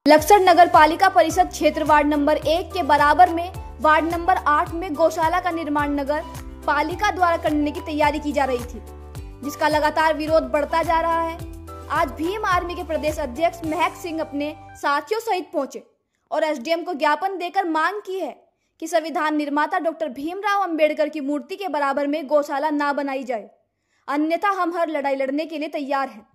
लक्सर नगर पालिका परिषद क्षेत्र वार्ड नंबर 1 के बराबर में वार्ड नंबर 8 में गौशाला का निर्माण नगर पालिका द्वारा करने की तैयारी की जा रही थी, जिसका लगातार विरोध बढ़ता जा रहा है। आज भीम आर्मी के प्रदेश अध्यक्ष महक सिंह अपने साथियों सहित पहुंचे और एसडीएम को ज्ञापन देकर मांग की है कि संविधान निर्माता डॉक्टर भीमराव अंबेडकर की मूर्ति के बराबर में गौशाला ना बनाई जाए, अन्यथा हम हर लड़ाई लड़ने के लिए तैयार हैं।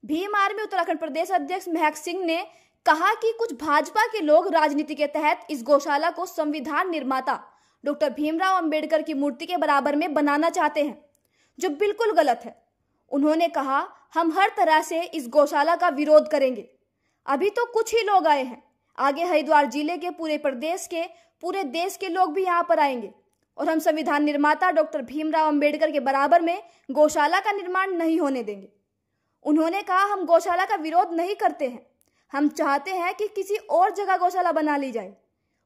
भीम आर्मी उत्तराखंड प्रदेश अध्यक्ष महक सिंह ने कहा कि कुछ भाजपा के लोग राजनीति के तहत इस गौशाला को संविधान निर्माता डॉक्टर भीमराव अंबेडकर की मूर्ति के बराबर में बनाना चाहते हैं, जो बिल्कुल गलत है। उन्होंने कहा, हम हर तरह से इस गौशाला का विरोध करेंगे। अभी तो कुछ ही लोग आए हैं, आगे हरिद्वार जिले के पूरे देश के लोग भी यहाँ पर आएंगे और हम संविधान निर्माता डॉक्टर भीमराव अंबेडकर के बराबर में गौशाला का निर्माण नहीं होने देंगे। उन्होंने कहा, हम गौशाला का विरोध नहीं करते हैं, हम चाहते हैं कि किसी और जगह गौशाला बना ली जाए,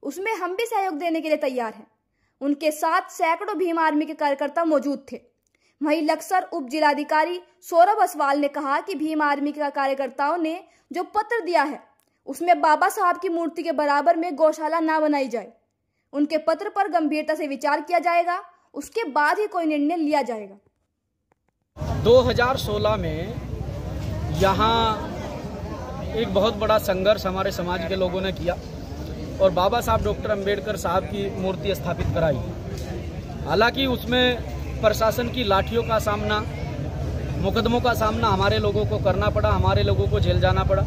उसमें हम भी सहयोग देने के लिए तैयार हैं। उनके साथ सैकड़ों भीम आर्मी के कार्यकर्ता मौजूद थे। वहीं लक्सर उप जिलाधिकारी सौरभ असवाल ने कहा कि भीम आर्मी के कार्यकर्ताओं ने जो पत्र दिया है उसमें बाबा साहब की मूर्ति के बराबर में गौशाला ना बनाई जाए। उनके पत्र पर गंभीरता से विचार किया जाएगा, उसके बाद ही कोई निर्णय लिया जाएगा। 2016 में यहाँ एक बहुत बड़ा संघर्ष हमारे समाज के लोगों ने किया और बाबा साहब डॉक्टर अंबेडकर साहब की मूर्ति स्थापित कराई। हालांकि उसमें प्रशासन की लाठियों का सामना, मुकदमों का सामना हमारे लोगों को करना पड़ा, हमारे लोगों को जेल जाना पड़ा।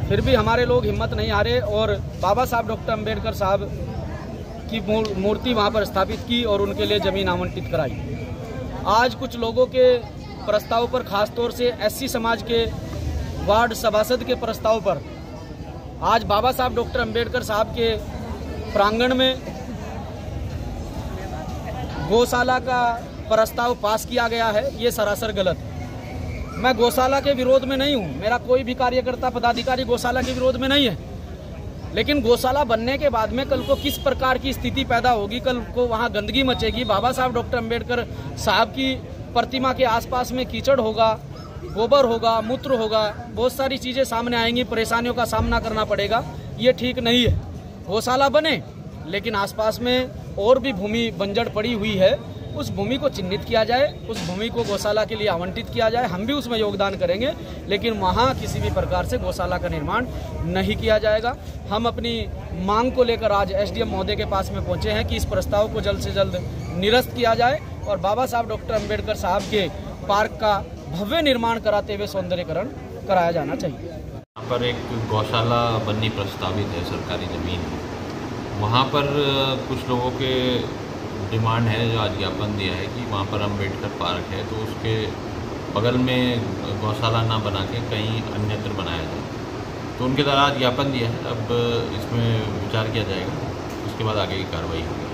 फिर भी हमारे लोग हिम्मत नहीं हारे और बाबा साहब डॉक्टर अंबेडकर साहब की मूर्ति वहां पर स्थापित की और उनके लिए जमीन आवंटित कराई। आज कुछ लोगों के प्रस्ताव पर, खासतौर से एससी समाज के वार्ड सभासद के प्रस्ताव पर आज बाबा साहब डॉक्टर अंबेडकर साहब के प्रांगण में गौशाला का प्रस्ताव पास किया गया है। ये सरासर गलत है। मैं गौशाला के विरोध में नहीं हूँ, मेरा कोई भी कार्यकर्ता पदाधिकारी गौशाला के विरोध में नहीं है, लेकिन गौशाला बनने के बाद में कल को किस प्रकार की स्थिति पैदा होगी, कल को वहाँ गंदगी मचेगी, बाबा साहब डॉक्टर अंबेडकर साहब की प्रतिमा के आसपास में कीचड़ होगा, गोबर होगा, मूत्र होगा, बहुत सारी चीज़ें सामने आएंगी, परेशानियों का सामना करना पड़ेगा। ये ठीक नहीं है। गौशाला बने लेकिन आसपास में और भी भूमि बंजर पड़ी हुई है, उस भूमि को चिन्हित किया जाए, उस भूमि को गौशाला के लिए आवंटित किया जाए। हम भी उसमें योगदान करेंगे, लेकिन वहाँ किसी भी प्रकार से गौशाला का निर्माण नहीं किया जाएगा। हम अपनी मांग को लेकर आज एसडीएम महोदय के पास में पहुँचे हैं कि इस प्रस्ताव को जल्द से जल्द निरस्त किया जाए और बाबा साहब डॉक्टर अंबेडकर साहब के पार्क का भव्य निर्माण कराते हुए सौंदर्यीकरण कराया जाना चाहिए। यहाँ पर एक गौशाला बननी प्रस्तावित है, सरकारी ज़मीन है। वहाँ पर कुछ लोगों के डिमांड है, जो आज ज्ञापन दिया है कि वहाँ पर अंबेडकर पार्क है तो उसके बगल में गौशाला ना बना के कहीं अन्यत्र बनाया जाए। तो उनके द्वारा आज ज्ञापन दिया है। अब इसमें विचार किया जाएगा, उसके बाद आगे की कार्रवाई होगी।